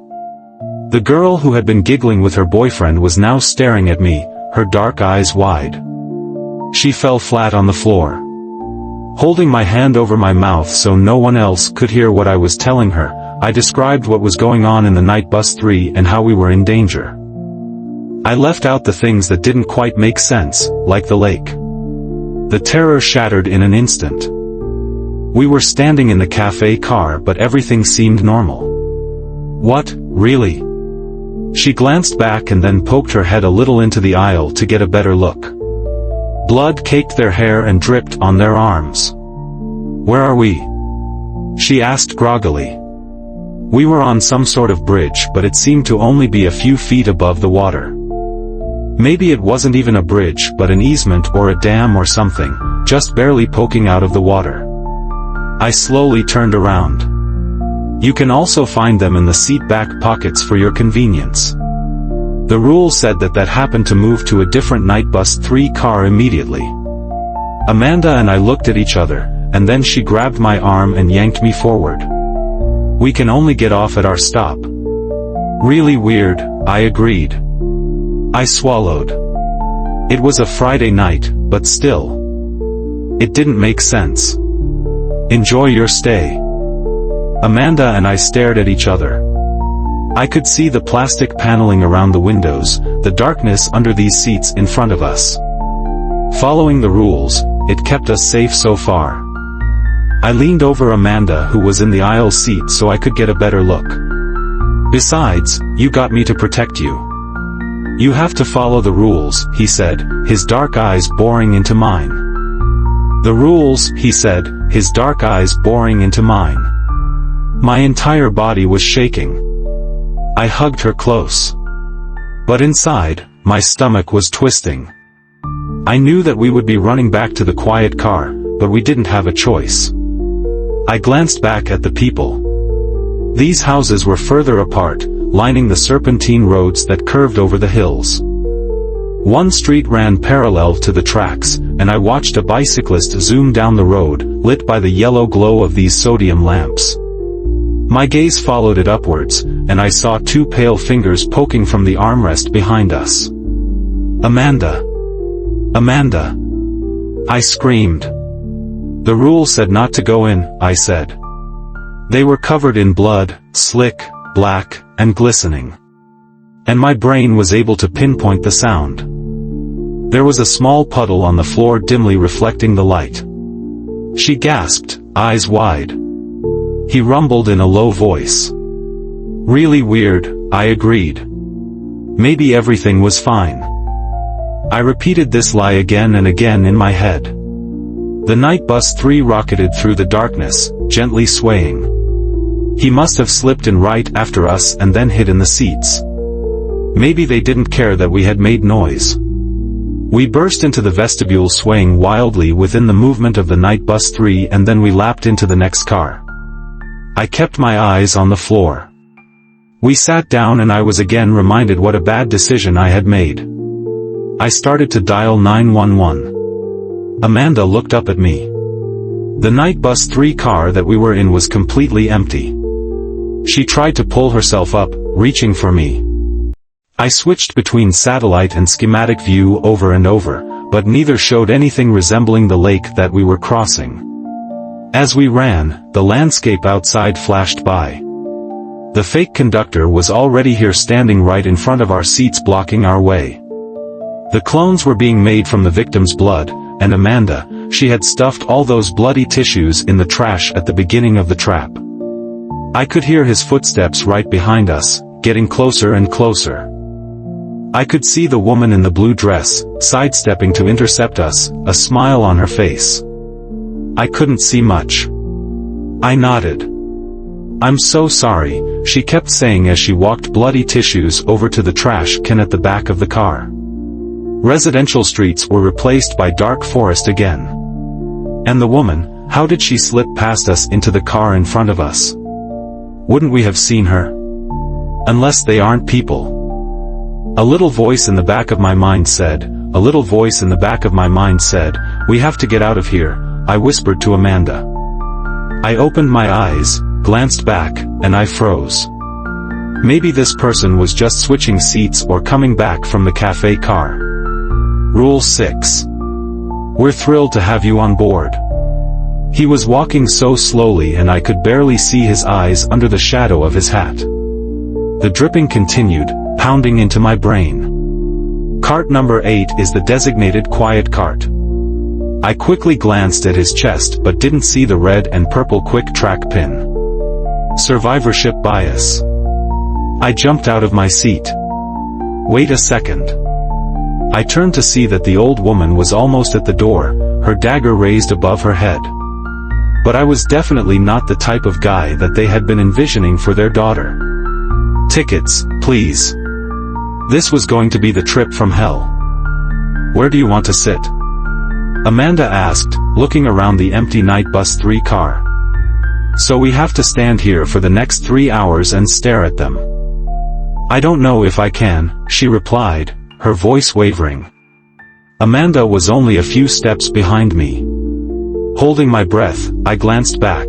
The girl who had been giggling with her boyfriend was now staring at me, her dark eyes wide. She fell flat on the floor. Holding my hand over my mouth so no one else could hear what I was telling her, I described what was going on in the night bus 3 and how we were in danger. I left out the things that didn't quite make sense, like the lake. The terror shattered in an instant. We were standing in the cafe car but everything seemed normal. What, really? She glanced back and then poked her head a little into the aisle to get a better look. Blood caked their hair and dripped on their arms. Where are we? She asked groggily. We were on some sort of bridge but it seemed to only be a few feet above the water. Maybe it wasn't even a bridge but an easement or a dam or something, just barely poking out of the water. I slowly turned around. You can also find them in the seat back pockets for your convenience. The rule said that happened to move to a different night bus 3 car immediately. Amanda and I looked at each other, and then she grabbed my arm and yanked me forward. We can only get off at our stop. Really weird, I agreed. I swallowed. It was a Friday night, but still. It didn't make sense. Enjoy your stay. Amanda and I stared at each other. I could see the plastic paneling around the windows, the darkness under these seats in front of us. Following the rules, it kept us safe so far. I leaned over Amanda who was in the aisle seat so I could get a better look. Besides, you got me to protect you. You have to follow the rules, he said, his dark eyes boring into mine. The rules, he said, his dark eyes boring into mine. My entire body was shaking. I hugged her close. But inside, my stomach was twisting. I knew that we would be running back to the quiet car, but we didn't have a choice. I glanced back at the people. These houses were further apart, lining the serpentine roads that curved over the hills. One street ran parallel to the tracks, and I watched a bicyclist zoom down the road, lit by the yellow glow of these sodium lamps. My gaze followed it upwards, and I saw 2 pale fingers poking from the armrest behind us. Amanda! Amanda! I screamed. The rule said not to go in, I said. They were covered in blood, slick, black, and glistening. And my brain was able to pinpoint the sound. There was a small puddle on the floor dimly reflecting the light. She gasped, eyes wide. He rumbled in a low voice. Really weird, I agreed. Maybe everything was fine. I repeated this lie again and again in my head. The night bus 3 rocketed through the darkness, gently swaying. He must have slipped in right after us and then hid in the seats. Maybe they didn't care that we had made noise. We burst into the vestibule swaying wildly within the movement of the night bus 3 and then we lapped into the next car. I kept my eyes on the floor. We sat down and I was again reminded what a bad decision I had made. I started to dial 911. Amanda looked up at me. The night bus 3 car that we were in was completely empty. She tried to pull herself up, reaching for me. I switched between satellite and schematic view over and over, but neither showed anything resembling the lake that we were crossing. As we ran, the landscape outside flashed by. The fake conductor was already here standing right in front of our seats blocking our way. The clones were being made from the victim's blood, and Amanda, she had stuffed all those bloody tissues in the trash at the beginning of the trap. I could hear his footsteps right behind us, getting closer and closer. I could see the woman in the blue dress, sidestepping to intercept us, a smile on her face. I couldn't see much. I nodded. I'm so sorry, she kept saying as she walked bloody tissues over to the trash can at the back of the car. Residential streets were replaced by dark forest again. And the woman, how did she slip past us into the car in front of us? Wouldn't we have seen her? Unless they aren't people. A little voice in the back of my mind said, we have to get out of here, I whispered to Amanda. I opened my eyes, glanced back, and I froze. Maybe this person was just switching seats or coming back from the cafe car. Rule 6. We're thrilled to have you on board. He was walking so slowly and I could barely see his eyes under the shadow of his hat. The dripping continued, pounding into my brain. Cart number 8 is the designated quiet cart. I quickly glanced at his chest but didn't see the red and purple quick track pin. Survivorship bias. I jumped out of my seat. Wait a second. I turned to see that the old woman was almost at the door, her dagger raised above her head. But I was definitely not the type of guy that they had been envisioning for their daughter. Tickets, please. This was going to be the trip from hell. Where do you want to sit? Amanda asked, looking around the empty night bus 3 car. So we have to stand here for the next 3 hours and stare at them. I don't know if I can, she replied, her voice wavering. Amanda was only a few steps behind me. Holding my breath, I glanced back.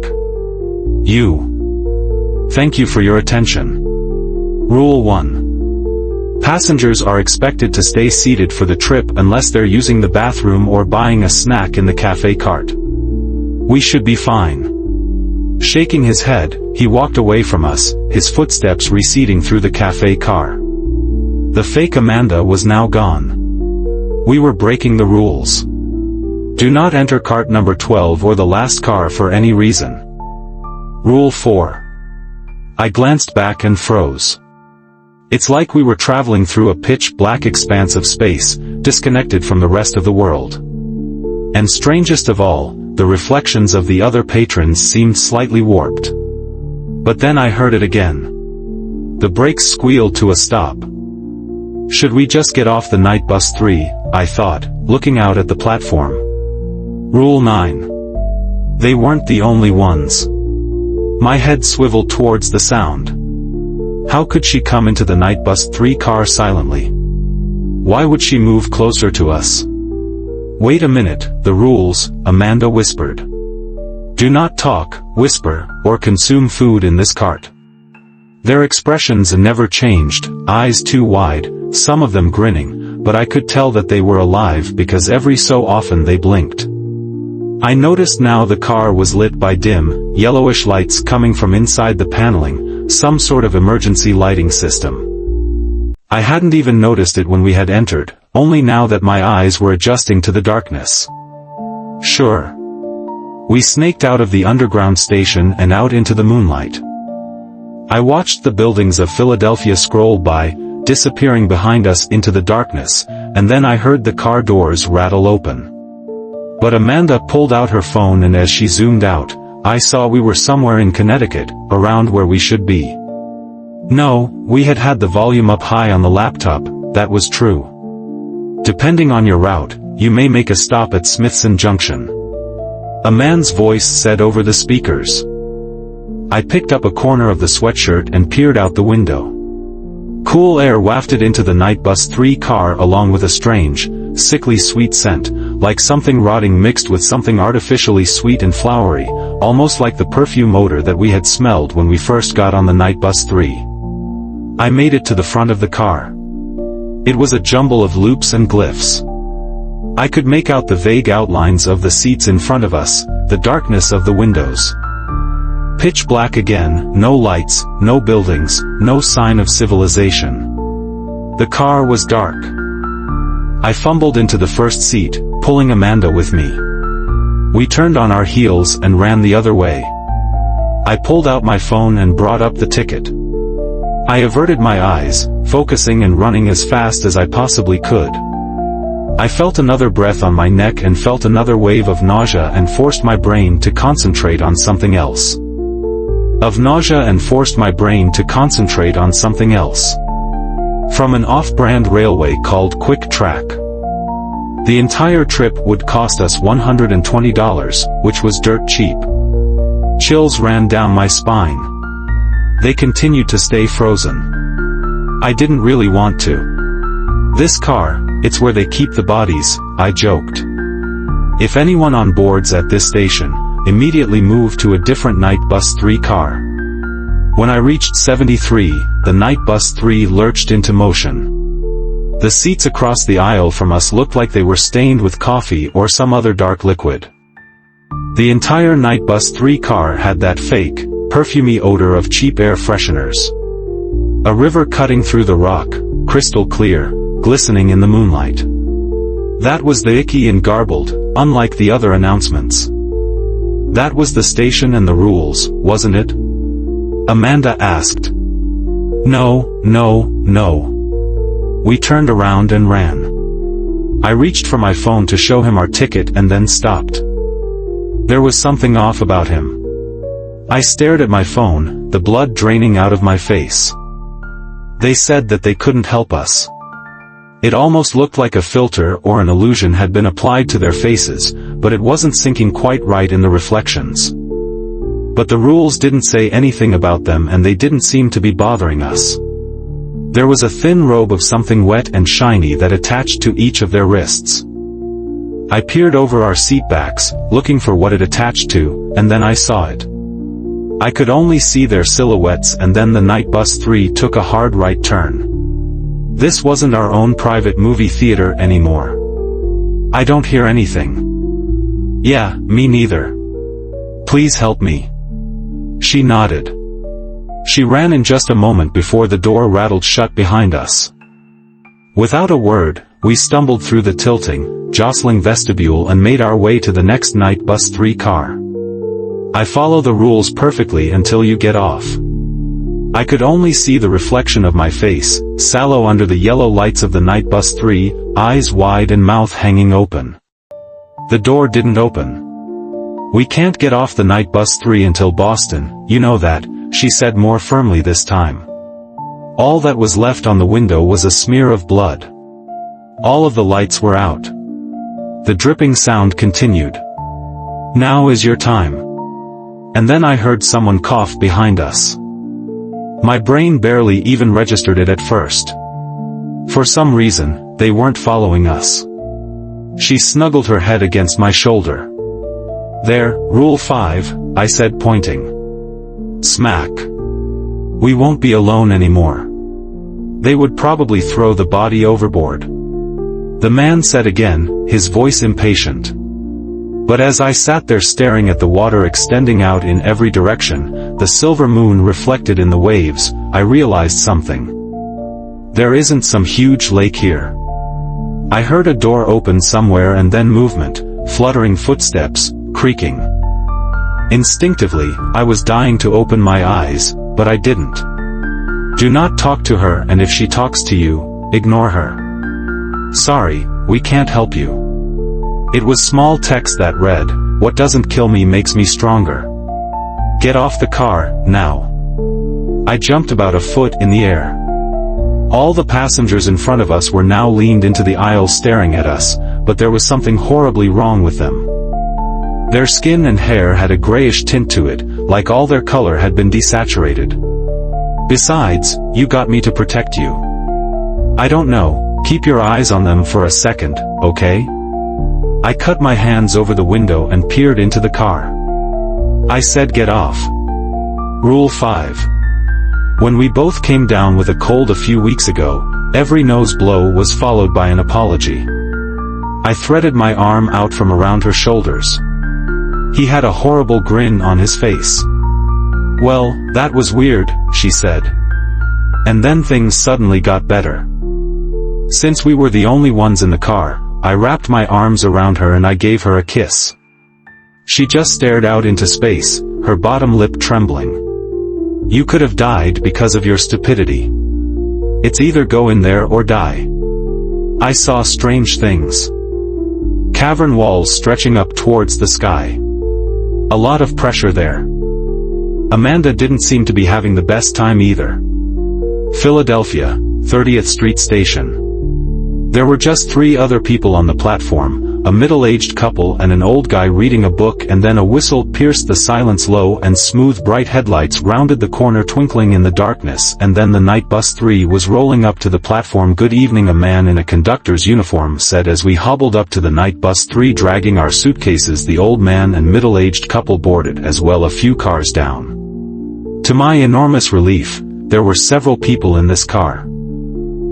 You. Thank you for your attention. Rule 1. Passengers are expected to stay seated for the trip unless they're using the bathroom or buying a snack in the cafe cart. We should be fine. Shaking his head, he walked away from us, his footsteps receding through the cafe car. The fake Amanda was now gone. We were breaking the rules. Do not enter cart number 12 or the last car for any reason. Rule 4. I glanced back and froze. It's like we were traveling through a pitch-black expanse of space, disconnected from the rest of the world. And strangest of all, the reflections of the other patrons seemed slightly warped. But then I heard it again. The brakes squealed to a stop. Should we just get off the night bus 3, I thought, looking out at the platform. Rule 9. They weren't the only ones. My head swiveled towards the sound. How could she come into the night bus 3 car silently? Why would she move closer to us? Wait a minute, the rules, Amanda whispered. Do not talk, whisper, or consume food in this cart. Their expressions never changed, eyes too wide, some of them grinning, but I could tell that they were alive because every so often they blinked. I noticed now the car was lit by dim, yellowish lights coming from inside the paneling, some sort of emergency lighting system. I hadn't even noticed it when we had entered, only now that my eyes were adjusting to the darkness. Sure. We snaked out of the underground station and out into the moonlight. I watched the buildings of Philadelphia scroll by, disappearing behind us into the darkness, and then I heard the car doors rattle open. But Amanda pulled out her phone and as she zoomed out, I saw we were somewhere in Connecticut, around where we should be. No, we had had the volume up high on the laptop, that was true. Depending on your route, you may make a stop at Smithson Junction. A man's voice said over the speakers. I picked up a corner of the sweatshirt and peered out the window. Cool air wafted into the night bus 3 car along with a strange, sickly sweet scent, like something rotting mixed with something artificially sweet and flowery, almost like the perfume odor that we had smelled when we first got on the night bus 3. I made it to the front of the car. It was a jumble of loops and glyphs. I could make out the vague outlines of the seats in front of us, the darkness of the windows. Pitch black again, no lights, no buildings, no sign of civilization. The car was dark. I fumbled into the first seat, pulling Amanda with me. We turned on our heels and ran the other way. I pulled out my phone and brought up the ticket. I averted my eyes, focusing and running as fast as I possibly could. I felt another breath on my neck and felt another wave of nausea and forced my brain to concentrate on something else. From an off-brand railway called Quick Track. The entire trip would cost us $120, which was dirt cheap. Chills ran down my spine. They continued to stay frozen. I didn't really want to. This car, it's where they keep the bodies, I joked. If anyone on boards at this station, immediately move to a different night bus 3 car. When I reached 73, the night bus 3 lurched into motion. The seats across the aisle from us looked like they were stained with coffee or some other dark liquid. The entire night bus 3 car had that fake, perfumey odor of cheap air fresheners. A river cutting through the rock, crystal clear, glistening in the moonlight. That was the icky and garbled, unlike the other announcements. That was the station and the rules, wasn't it? Amanda asked. No, no, no. We turned around and ran. I reached for my phone to show him our ticket and then stopped. There was something off about him. I stared at my phone, the blood draining out of my face. They said that they couldn't help us. It almost looked like a filter or an illusion had been applied to their faces, but it wasn't sinking quite right in the reflections. But the rules didn't say anything about them and they didn't seem to be bothering us. There was a thin robe of something wet and shiny that attached to each of their wrists. I peered over our seat backs, looking for what it attached to, and then I saw it. I could only see their silhouettes and then the night bus 3 took a hard right turn. This wasn't our own private movie theater anymore. I don't hear anything. Yeah, me neither. Please help me. She nodded. She ran in just a moment before the door rattled shut behind us. Without a word, we stumbled through the tilting, jostling vestibule and made our way to the next night bus 3 car. I follow the rules perfectly until you get off. I could only see the reflection of my face, sallow under the yellow lights of the night bus 3, eyes wide and mouth hanging open. The door didn't open. We can't get off the night bus 3 until Boston, you know that, she said more firmly this time. All that was left on the window was a smear of blood. All of the lights were out. The dripping sound continued. Now is your time. And then I heard someone cough behind us. My brain barely even registered it at first. For some reason, they weren't following us. She snuggled her head against my shoulder. There, Rule 5, I said pointing. Smack. We won't be alone anymore. They would probably throw the body overboard. The man said again, his voice impatient. But as I sat there staring at the water extending out in every direction, the silver moon reflected in the waves, I realized something. There isn't some huge lake here. I heard a door open somewhere and then movement, fluttering footsteps, creaking. Instinctively, I was dying to open my eyes, but I didn't. Do not talk to her, and if she talks to you, ignore her. Sorry, we can't help you. It was small text that read, "What doesn't kill me makes me stronger. Get off the car, now." I jumped about a foot in the air. All the passengers in front of us were now leaned into the aisle staring at us, but there was something horribly wrong with them. Their skin and hair had a grayish tint to it, like all their color had been desaturated. Besides, you got me to protect you. I don't know, keep your eyes on them for a second, okay? I cut my hands over the window and peered into the car. I said get off. Rule 5. When we both came down with a cold a few weeks ago, every nose blow was followed by an apology. I threaded my arm out from around her shoulders. He had a horrible grin on his face. Well, that was weird, she said. And then things suddenly got better. Since we were the only ones in the car, I wrapped my arms around her and I gave her a kiss. She just stared out into space, her bottom lip trembling. You could have died because of your stupidity. It's either go in there or die. I saw strange things. Cavern walls stretching up towards the sky. A lot of pressure there. Amanda didn't seem to be having the best time either. Philadelphia, 30th Street Station. There were just 3 other people on the platform, a middle-aged couple and an old guy reading a book, and then a whistle pierced the silence. Low and smooth bright headlights rounded the corner, twinkling in the darkness, and then the night bus 3 was rolling up to the platform. "Good evening," a man in a conductor's uniform said as we hobbled up to the night bus 3 dragging our suitcases. The old man and middle-aged couple boarded as well, a few cars down. To my enormous relief, there were several people in this car.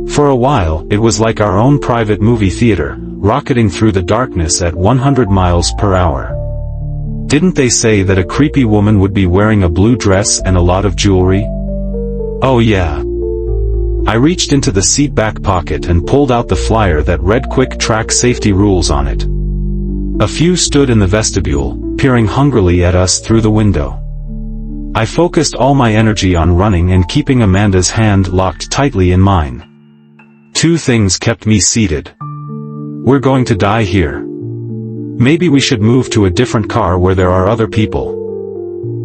For a while, it was like our own private movie theater, rocketing through the darkness at 100 miles per hour. Didn't they say that a creepy woman would be wearing a blue dress and a lot of jewelry? Oh yeah. I reached into the seat back pocket and pulled out the flyer that read "Quick Track Safety Rules" on it. A few stood in the vestibule, peering hungrily at us through the window. I focused all my energy on running and keeping Amanda's hand locked tightly in mine. Two things kept me seated. We're going to die here. Maybe we should move to a different car where there are other people.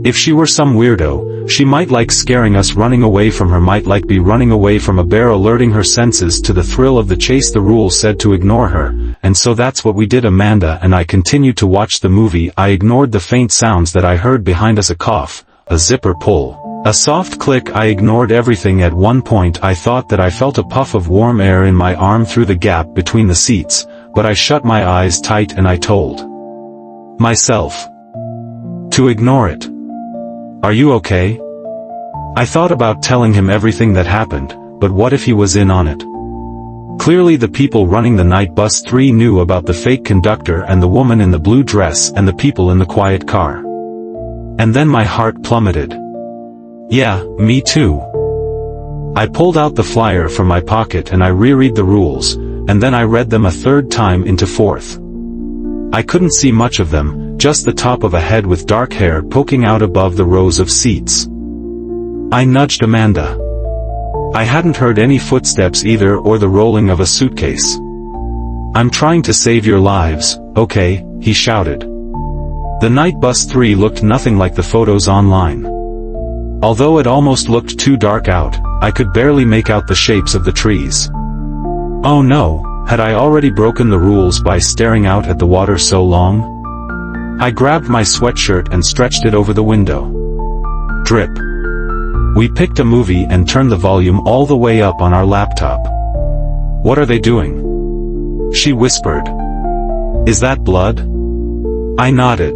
If she were some weirdo, she might like scaring us. Running away from her might like be running away from a bear, alerting her senses to the thrill of the chase. The rule said to ignore her, and so that's what we did. Amanda and I continued to watch the movie. I ignored the faint sounds that I heard behind us, a cough, a zipper pull, a soft click. I ignored everything. At one point I thought that I felt a puff of warm air in my arm through the gap between the seats, but I shut my eyes tight and I told myself to ignore it. Are you okay? I thought about telling him everything that happened, but what if he was in on it? Clearly the people running the night bus 3 knew about the fake conductor and the woman in the blue dress and the people in the quiet car. And then my heart plummeted. Yeah, me too. I pulled out the flyer from my pocket and I reread the rules, and then I read them a third time into fourth. I couldn't see much of them, just the top of a head with dark hair poking out above the rows of seats. I nudged Amanda. I hadn't heard any footsteps either, or the rolling of a suitcase. "I'm trying to save your lives, okay?" he shouted. The night bus 3 looked nothing like the photos online. Although it almost looked too dark out, I could barely make out the shapes of the trees. Oh no, had I already broken the rules by staring out at the water so long? I grabbed my sweatshirt and stretched it over the window. Drip. We picked a movie and turned the volume all the way up on our laptop. "What are they doing?" she whispered. "Is that blood?" I nodded.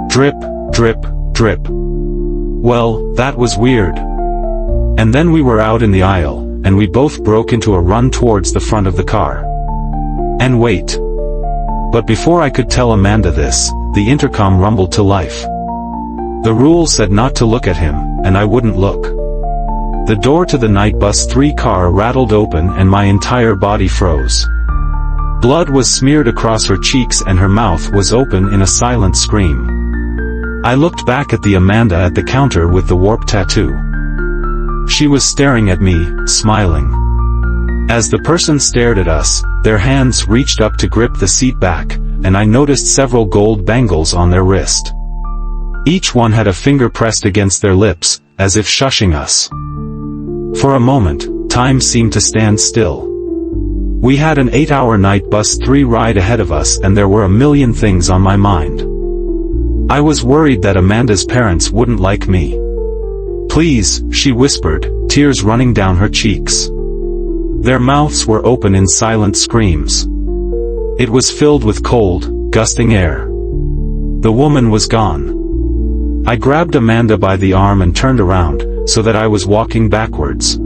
Drip, drip, drip. Well, that was weird. And then we were out in the aisle, and we both broke into a run towards the front of the car. And wait. But before I could tell Amanda this, the intercom rumbled to life. The rule said not to look at him, and I wouldn't look. The door to the night bus 3 car rattled open and my entire body froze. Blood was smeared across her cheeks and her mouth was open in a silent scream. I looked back at the Amanda at the counter with the warp tattoo. She was staring at me, smiling. As the person stared at us, their hands reached up to grip the seat back, and I noticed several gold bangles on their wrist. Each one had a finger pressed against their lips, as if shushing us. For a moment, time seemed to stand still. We had an 8-hour night bus 3 ride ahead of us, and there were a million things on my mind. I was worried that Amanda's parents wouldn't like me. "Please," she whispered, tears running down her cheeks. Their mouths were open in silent screams. It was filled with cold, gusting air. The woman was gone. I grabbed Amanda by the arm and turned around, so that I was walking backwards.